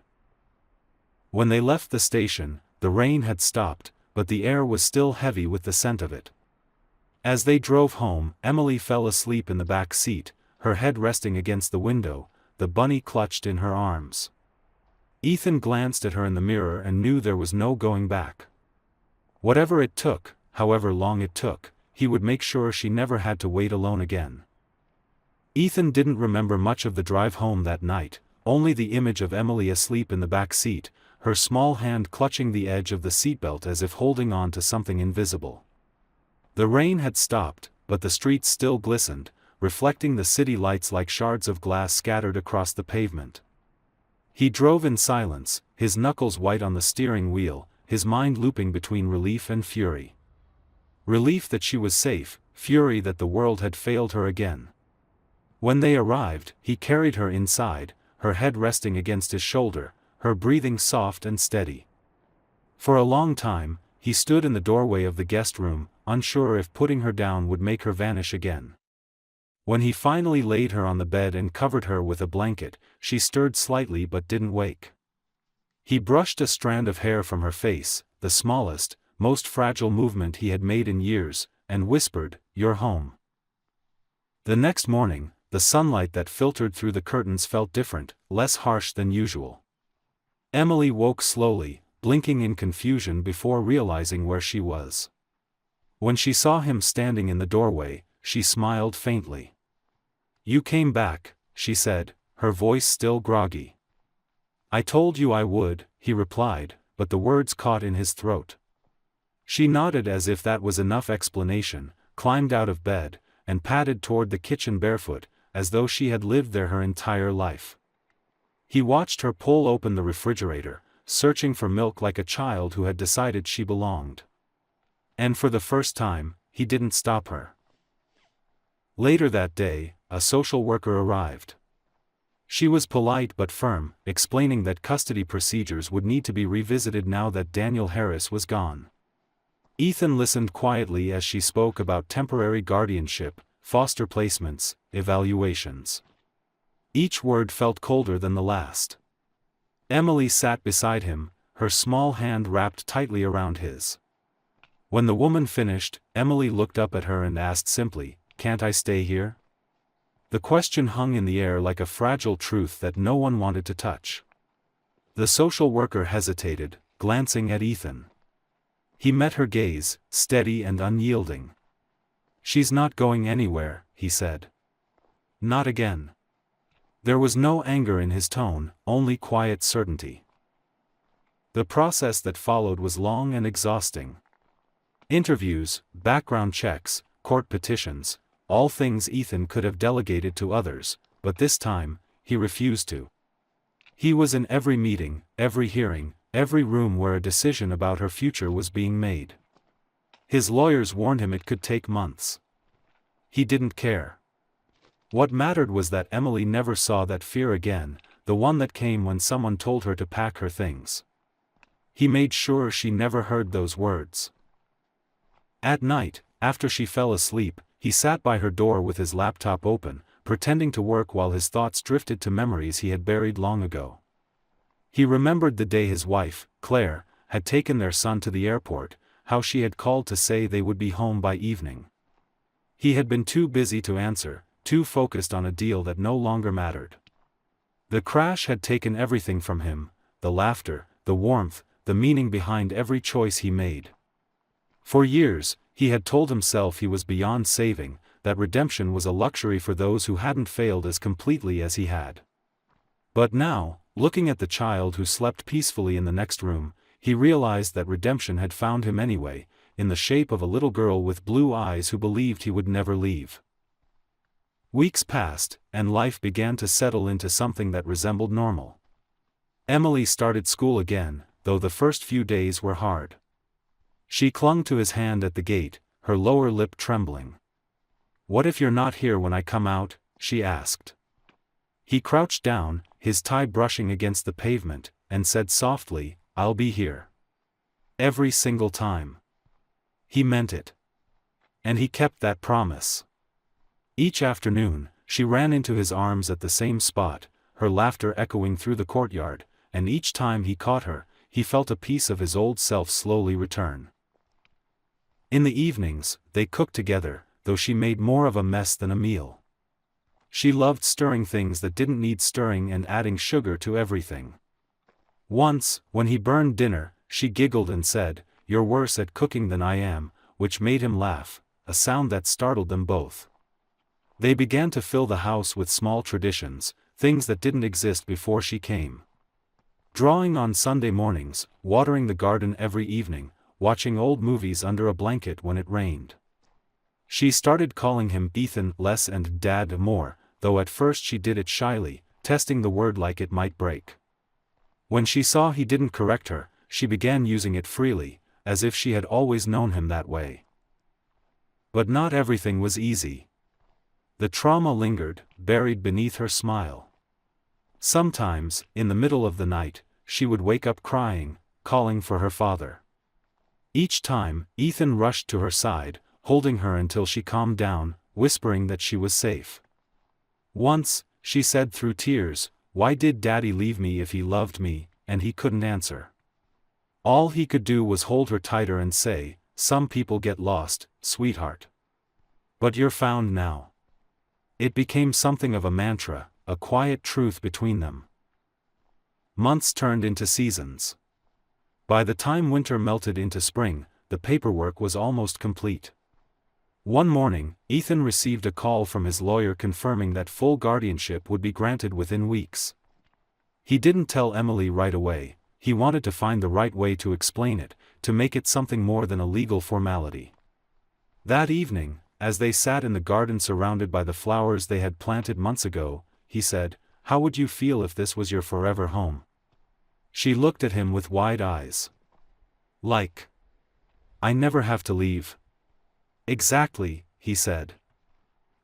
When they left the station, the rain had stopped, but the air was still heavy with the scent of it. As they drove home, Emily fell asleep in the back seat, her head resting against the window, the bunny clutched in her arms. Ethan glanced at her in the mirror and knew there was no going back. Whatever it took, however long it took, he would make sure she never had to wait alone again. Ethan didn't remember much of the drive home that night, only the image of Emily asleep in the back seat, her small hand clutching the edge of the seatbelt as if holding on to something invisible. The rain had stopped, but the streets still glistened, reflecting the city lights like shards of glass scattered across the pavement. He drove in silence, his knuckles white on the steering wheel, his mind looping between relief and fury. Relief that she was safe, fury that the world had failed her again. When they arrived, he carried her inside, her head resting against his shoulder, her breathing soft and steady. For a long time, he stood in the doorway of the guest room, unsure if putting her down would make her vanish again. When he finally laid her on the bed and covered her with a blanket, she stirred slightly but didn't wake. He brushed a strand of hair from her face, the smallest, most fragile movement he had made in years, and whispered, "You're home." The next morning, the sunlight that filtered through the curtains felt different, less harsh than usual. Emily woke slowly, blinking in confusion before realizing where she was. When she saw him standing in the doorway, she smiled faintly. "You came back," she said, her voice still groggy. "I told you I would," he replied, but the words caught in his throat. She nodded as if that was enough explanation, climbed out of bed, and padded toward the kitchen barefoot, as though she had lived there her entire life. He watched her pull open the refrigerator, searching for milk like a child who had decided she belonged. And for the first time, he didn't stop her. Later that day, a social worker arrived. She was polite but firm, explaining that custody procedures would need to be revisited now that Daniel Harris was gone. Ethan listened quietly as she spoke about temporary guardianship, foster placements, evaluations. Each word felt colder than the last. Emily sat beside him, her small hand wrapped tightly around his. When the woman finished, Emily looked up at her and asked simply, "Can't I stay here?" The question hung in the air like a fragile truth that no one wanted to touch. The social worker hesitated, glancing at Ethan. He met her gaze, steady and unyielding. "She's not going anywhere," he said. "Not again." There was no anger in his tone, only quiet certainty. The process that followed was long and exhausting. Interviews, background checks, court petitions, all things Ethan could have delegated to others, but this time, he refused to. He was in every meeting, every hearing, every room where a decision about her future was being made. His lawyers warned him it could take months. He didn't care. What mattered was that Emily never saw that fear again, the one that came when someone told her to pack her things. He made sure she never heard those words. At night, after she fell asleep, he sat by her door with his laptop open, pretending to work while his thoughts drifted to memories he had buried long ago. He remembered the day his wife, Claire, had taken their son to the airport, how she had called to say they would be home by evening. He had been too busy to answer, too focused on a deal that no longer mattered. The crash had taken everything from him, the laughter, the warmth, the meaning behind every choice he made. For years, he had told himself he was beyond saving, that redemption was a luxury for those who hadn't failed as completely as he had. But now, looking at the child who slept peacefully in the next room, he realized that redemption had found him anyway, in the shape of a little girl with blue eyes who believed he would never leave. Weeks passed, and life began to settle into something that resembled normal. Emily started school again, though the first few days were hard. She clung to his hand at the gate, her lower lip trembling. "What if you're not here when I come out?" she asked. He crouched down, his tie brushing against the pavement, and said softly, "I'll be here. Every single time." He meant it. And he kept that promise. Each afternoon, she ran into his arms at the same spot, her laughter echoing through the courtyard, and each time he caught her, he felt a piece of his old self slowly return. In the evenings, they cooked together, though she made more of a mess than a meal. She loved stirring things that didn't need stirring and adding sugar to everything. Once, when he burned dinner, she giggled and said, "You're worse at cooking than I am," which made him laugh, a sound that startled them both. They began to fill the house with small traditions, things that didn't exist before she came. Drawing on Sunday mornings, watering the garden every evening, watching old movies under a blanket when it rained. She started calling him Ethan less and Dad more, though at first she did it shyly, testing the word like it might break. When she saw he didn't correct her, she began using it freely, as if she had always known him that way. But not everything was easy. The trauma lingered, buried beneath her smile. Sometimes, in the middle of the night, she would wake up crying, calling for her father. Each time, Ethan rushed to her side, holding her until she calmed down, whispering that she was safe. Once, she said through tears, "Why did Daddy leave me if he loved me?" And he couldn't answer. All he could do was hold her tighter and say, "Some people get lost, sweetheart. But you're found now." It became something of a mantra, a quiet truth between them. Months turned into seasons. By the time winter melted into spring, the paperwork was almost complete. One morning, Ethan received a call from his lawyer confirming that full guardianship would be granted within weeks. He didn't tell Emily right away. He wanted to find the right way to explain it, to make it something more than a legal formality. That evening, as they sat in the garden surrounded by the flowers they had planted months ago, he said, "How would you feel if this was your forever home?" She looked at him with wide eyes. "Like, I never have to leave." "Exactly," he said.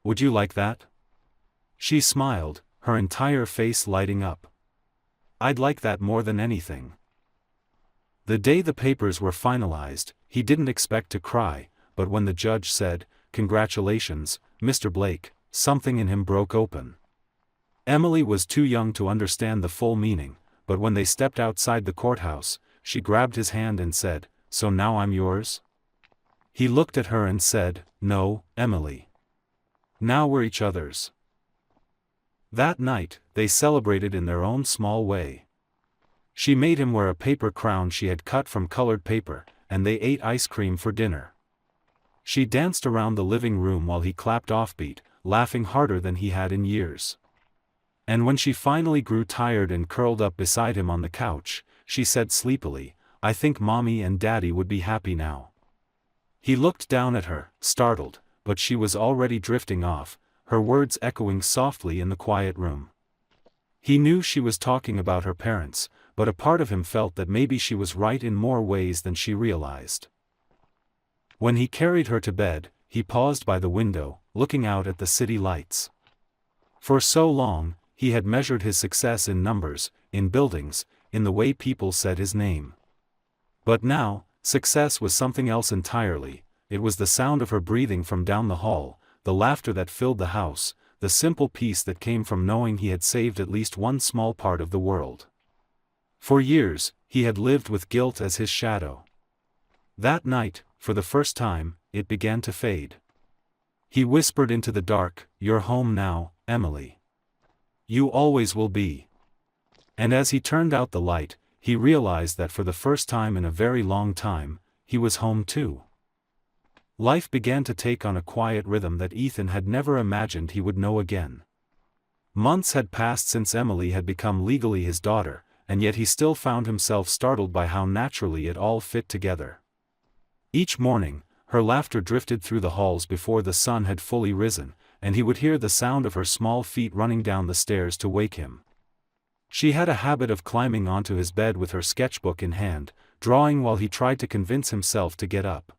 "Would you like that?" She smiled, her entire face lighting up. "I'd like that more than anything." The day the papers were finalized, he didn't expect to cry, but when the judge said, "Congratulations, Mr. Blake," something in him broke open. Emily was too young to understand the full meaning, but when they stepped outside the courthouse, she grabbed his hand and said, "So now I'm yours?" He looked at her and said, "No, Emily. Now we're each other's." That night, they celebrated in their own small way. She made him wear a paper crown she had cut from colored paper, and they ate ice cream for dinner. She danced around the living room while he clapped offbeat, laughing harder than he had in years. And when she finally grew tired and curled up beside him on the couch, she said sleepily, "I think Mommy and Daddy would be happy now." He looked down at her, startled, but she was already drifting off, her words echoing softly in the quiet room. He knew she was talking about her parents, but a part of him felt that maybe she was right in more ways than she realized. When he carried her to bed, he paused by the window, looking out at the city lights. For so long, he had measured his success in numbers, in buildings, in the way people said his name. But now, success was something else entirely. It was the sound of her breathing from down the hall, the laughter that filled the house, the simple peace that came from knowing he had saved at least one small part of the world. For years, he had lived with guilt as his shadow. That night, for the first time, it began to fade. He whispered into the dark, "You're home now, Emily. You always will be." And as he turned out the light, he realized that for the first time in a very long time, he was home too. Life began to take on a quiet rhythm that Ethan had never imagined he would know again. Months had passed since Emily had become legally his daughter, and yet he still found himself startled by how naturally it all fit together. Each morning, her laughter drifted through the halls before the sun had fully risen, and he would hear the sound of her small feet running down the stairs to wake him. She had a habit of climbing onto his bed with her sketchbook in hand, drawing while he tried to convince himself to get up.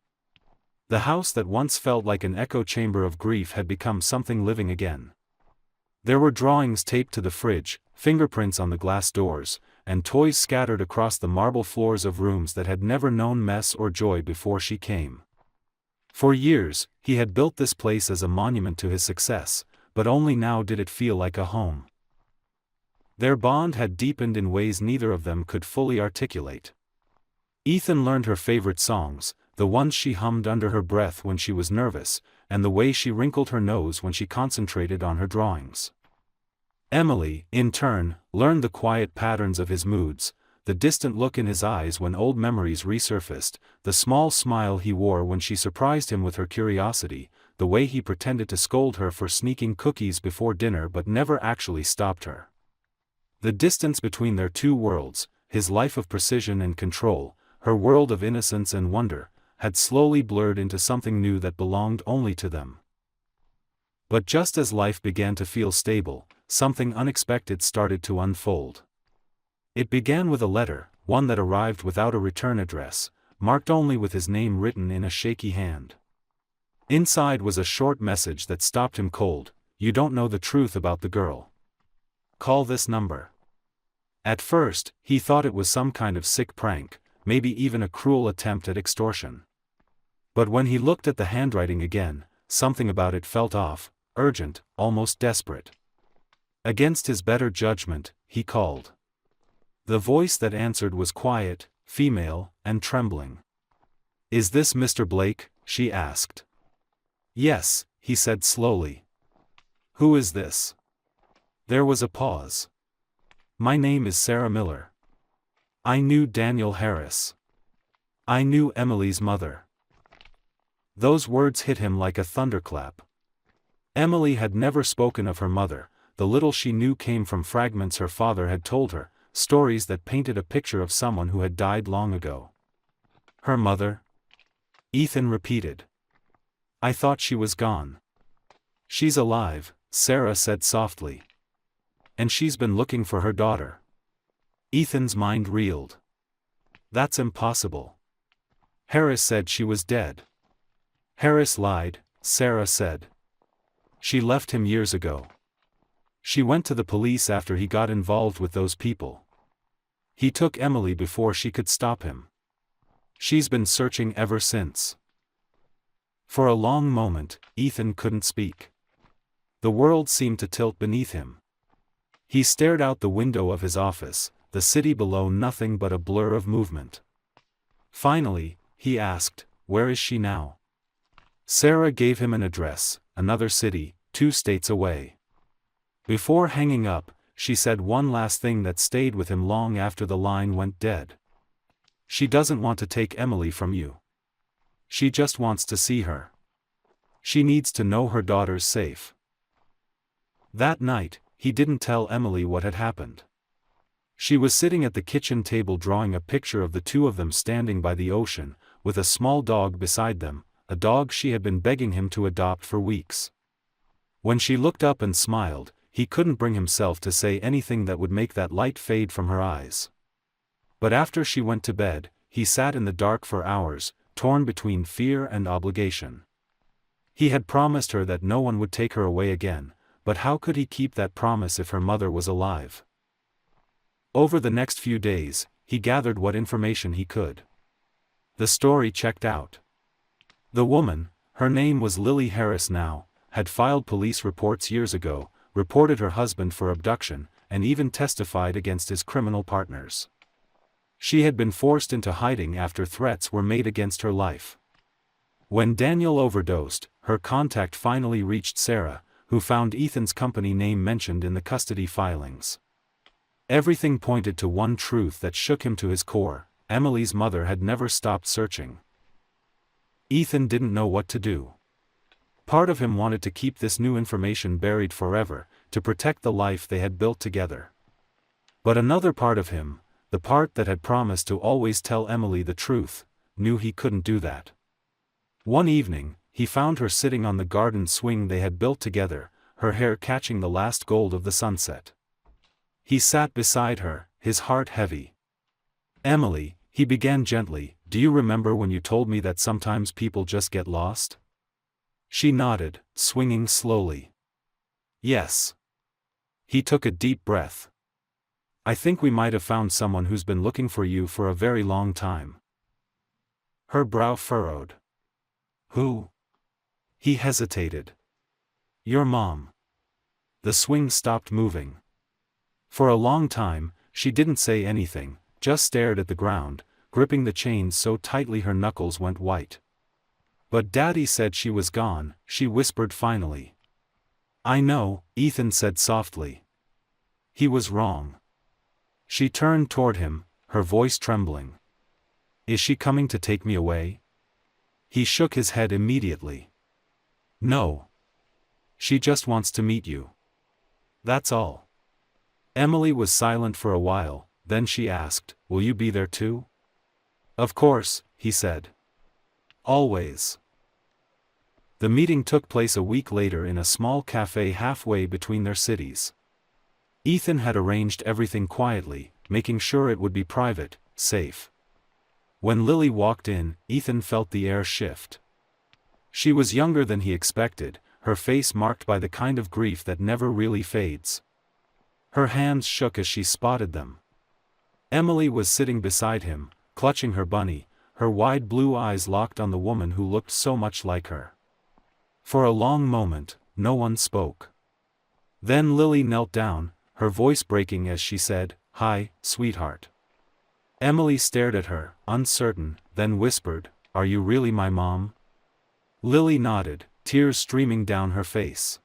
The house that once felt like an echo chamber of grief had become something living again. There were drawings taped to the fridge, fingerprints on the glass doors, and toys scattered across the marble floors of rooms that had never known mess or joy before she came. For years, he had built this place as a monument to his success, but only now did it feel like a home. Their bond had deepened in ways neither of them could fully articulate. Ethan learned her favorite songs, the ones she hummed under her breath when she was nervous, and the way she wrinkled her nose when she concentrated on her drawings. Emily, in turn, learned the quiet patterns of his moods, the distant look in his eyes when old memories resurfaced, the small smile he wore when she surprised him with her curiosity, the way he pretended to scold her for sneaking cookies before dinner but never actually stopped her. The distance between their two worlds, his life of precision and control, her world of innocence and wonder, had slowly blurred into something new that belonged only to them. But just as life began to feel stable, something unexpected started to unfold. It began with a letter, one that arrived without a return address, marked only with his name written in a shaky hand. Inside was a short message that stopped him cold: "You don't know the truth about the girl. Call this number." At first, he thought it was some kind of sick prank, maybe even a cruel attempt at extortion. But when he looked at the handwriting again, something about it felt off, urgent, almost desperate. Against his better judgment, he called. The voice that answered was quiet, female, and trembling. "Is this Mr. Blake?" she asked. "Yes," he said slowly. "Who is this?" There was a pause. "My name is Sarah Miller. I knew Daniel Harris. I knew Emily's mother." Those words hit him like a thunderclap. Emily had never spoken of her mother. The little she knew came from fragments her father had told her, stories that painted a picture of someone who had died long ago. "Her mother?" Ethan repeated. "I thought she was gone." "She's alive," Sarah said softly. "And she's been looking for her daughter." Ethan's mind reeled. "That's impossible. Harris said she was dead." "Harris lied," Sarah said. "She left him years ago. She went to the police after he got involved with those people. He took Emily before she could stop him. She's been searching ever since." For a long moment, Ethan couldn't speak. The world seemed to tilt beneath him. He stared out the window of his office, the city below nothing but a blur of movement. Finally, he asked, "Where is she now?" Sarah gave him an address, another city, 2 states away. Before hanging up, she said one last thing that stayed with him long after the line went dead. "She doesn't want to take Emily from you. She just wants to see her. She needs to know her daughter's safe." That night, he didn't tell Emily what had happened. She was sitting at the kitchen table drawing a picture of the two of them standing by the ocean, with a small dog beside them, a dog she had been begging him to adopt for weeks. When she looked up and smiled, he couldn't bring himself to say anything that would make that light fade from her eyes. But after she went to bed, he sat in the dark for hours, torn between fear and obligation. He had promised her that no one would take her away again, but how could he keep that promise if her mother was alive? Over the next few days, he gathered what information he could. The story checked out. The woman, her name was Lily Harris now, had filed police reports years ago, reported her husband for abduction, and even testified against his criminal partners. She had been forced into hiding after threats were made against her life. When Daniel overdosed, her contact finally reached Sarah, who found Ethan's company name mentioned in the custody filings. Everything pointed to one truth that shook him to his core: Emily's mother had never stopped searching. Ethan didn't know what to do. Part of him wanted to keep this new information buried forever, to protect the life they had built together. But another part of him, the part that had promised to always tell Emily the truth, knew he couldn't do that. One evening, he found her sitting on the garden swing they had built together, her hair catching the last gold of the sunset. He sat beside her, his heart heavy. "Emily," he began gently, "do you remember when you told me that sometimes people just get lost?" She nodded, swinging slowly. "Yes." He took a deep breath. "I think we might have found someone who's been looking for you for a very long time." Her brow furrowed. "Who?" He hesitated. "Your mom." The swing stopped moving. For a long time, she didn't say anything, just stared at the ground, gripping the chains so tightly her knuckles went white. But Daddy said she was gone, she whispered finally. I know, Ethan said softly. He was wrong. She turned toward him, her voice trembling. Is she coming to take me away? He shook his head immediately. No. She just wants to meet you. That's all. Emily was silent for a while, then she asked, will you be there too? Of course, he said. Always. The meeting took place a week later in a small cafe halfway between their cities. Ethan had arranged everything quietly, making sure it would be private, safe. When Lily walked in, Ethan felt the air shift. She was younger than he expected, her face marked by the kind of grief that never really fades. Her hands shook as she spotted them. Emily was sitting beside him, clutching her bunny, her wide blue eyes locked on the woman who looked so much like her. For a long moment, no one spoke. Then Lily knelt down, her voice breaking as she said, "Hi, sweetheart." Emily stared at her, uncertain, then whispered, "Are you really my mom?" Lily nodded, tears streaming down her face.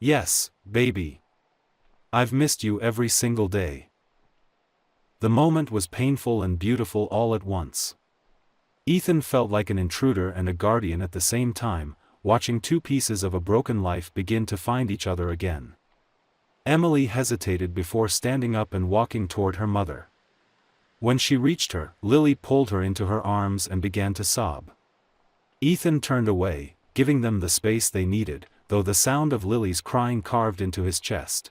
"Yes, baby. I've missed you every single day." The moment was painful and beautiful all at once. Ethan felt like an intruder and a guardian at the same time, watching two pieces of a broken life begin to find each other again. Emily hesitated before standing up and walking toward her mother. When she reached her, Lily pulled her into her arms and began to sob. Ethan turned away, giving them the space they needed, though the sound of Lily's crying carved into his chest.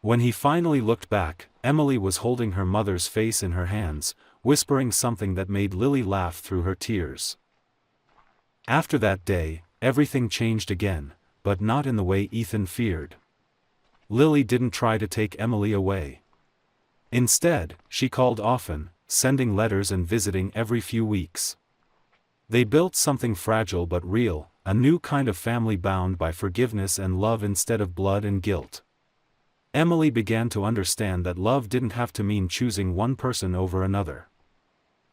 When he finally looked back, Emily was holding her mother's face in her hands, whispering something that made Lily laugh through her tears. After that day, everything changed again, but not in the way Ethan feared. Lily didn't try to take Emily away. Instead, she called often, sending letters and visiting every few weeks. They built something fragile but real, a new kind of family bound by forgiveness and love instead of blood and guilt. Emily began to understand that love didn't have to mean choosing one person over another.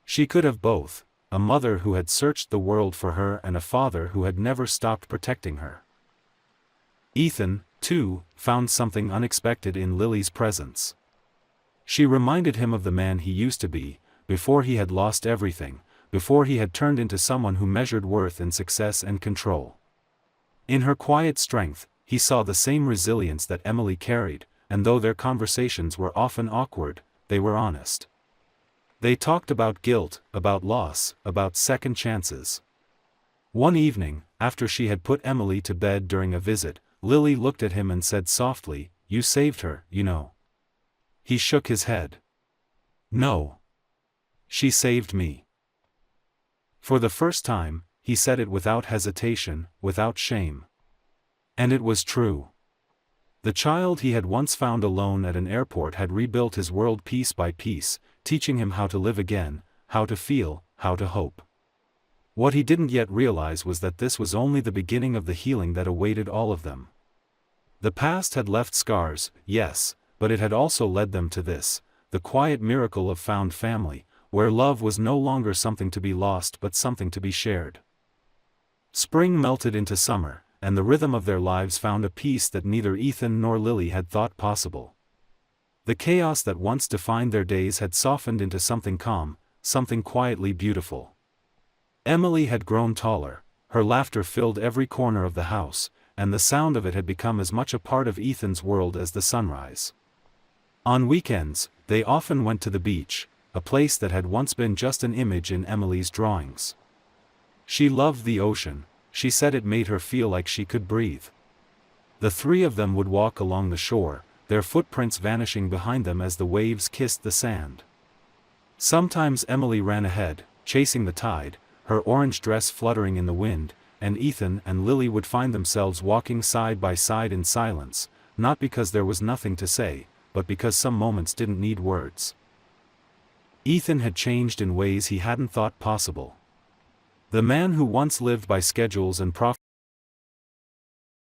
She could have both, a mother who had searched the world for her and a father who had never stopped protecting her. Ethan, too, found something unexpected in Lily's presence. She reminded him of the man he used to be, before he had lost everything, before he had turned into someone who measured worth in success and control. In her quiet strength, he saw the same resilience that Emily carried, and though their conversations were often awkward, they were honest. They talked about guilt, about loss, about second chances. One evening, after she had put Emily to bed during a visit, Lily looked at him and said softly, "You saved her, you know." He shook his head. "No. She saved me." For the first time, he said it without hesitation, without shame. And it was true. The child he had once found alone at an airport had rebuilt his world piece by piece, teaching him how to live again, how to feel, how to hope. What he didn't yet realize was that this was only the beginning of the healing that awaited all of them. The past had left scars, yes, but it had also led them to this, the quiet miracle of found family, where love was no longer something to be lost but something to be shared. Spring melted into summer, and the rhythm of their lives found a peace that neither Ethan nor Lily had thought possible. The chaos that once defined their days had softened into something calm, something quietly beautiful. Emily had grown taller, her laughter filled every corner of the house, and the sound of it had become as much a part of Ethan's world as the sunrise. On weekends, they often went to the beach, a place that had once been just an image in Emily's drawings. She loved the ocean, she said it made her feel like she could breathe. The three of them would walk along the shore, their footprints vanishing behind them as the waves kissed the sand. Sometimes Emily ran ahead, chasing the tide, her orange dress fluttering in the wind, and Ethan and Lily would find themselves walking side by side in silence, not because there was nothing to say, but because some moments didn't need words. Ethan had changed in ways he hadn't thought possible. The man who once lived by schedules and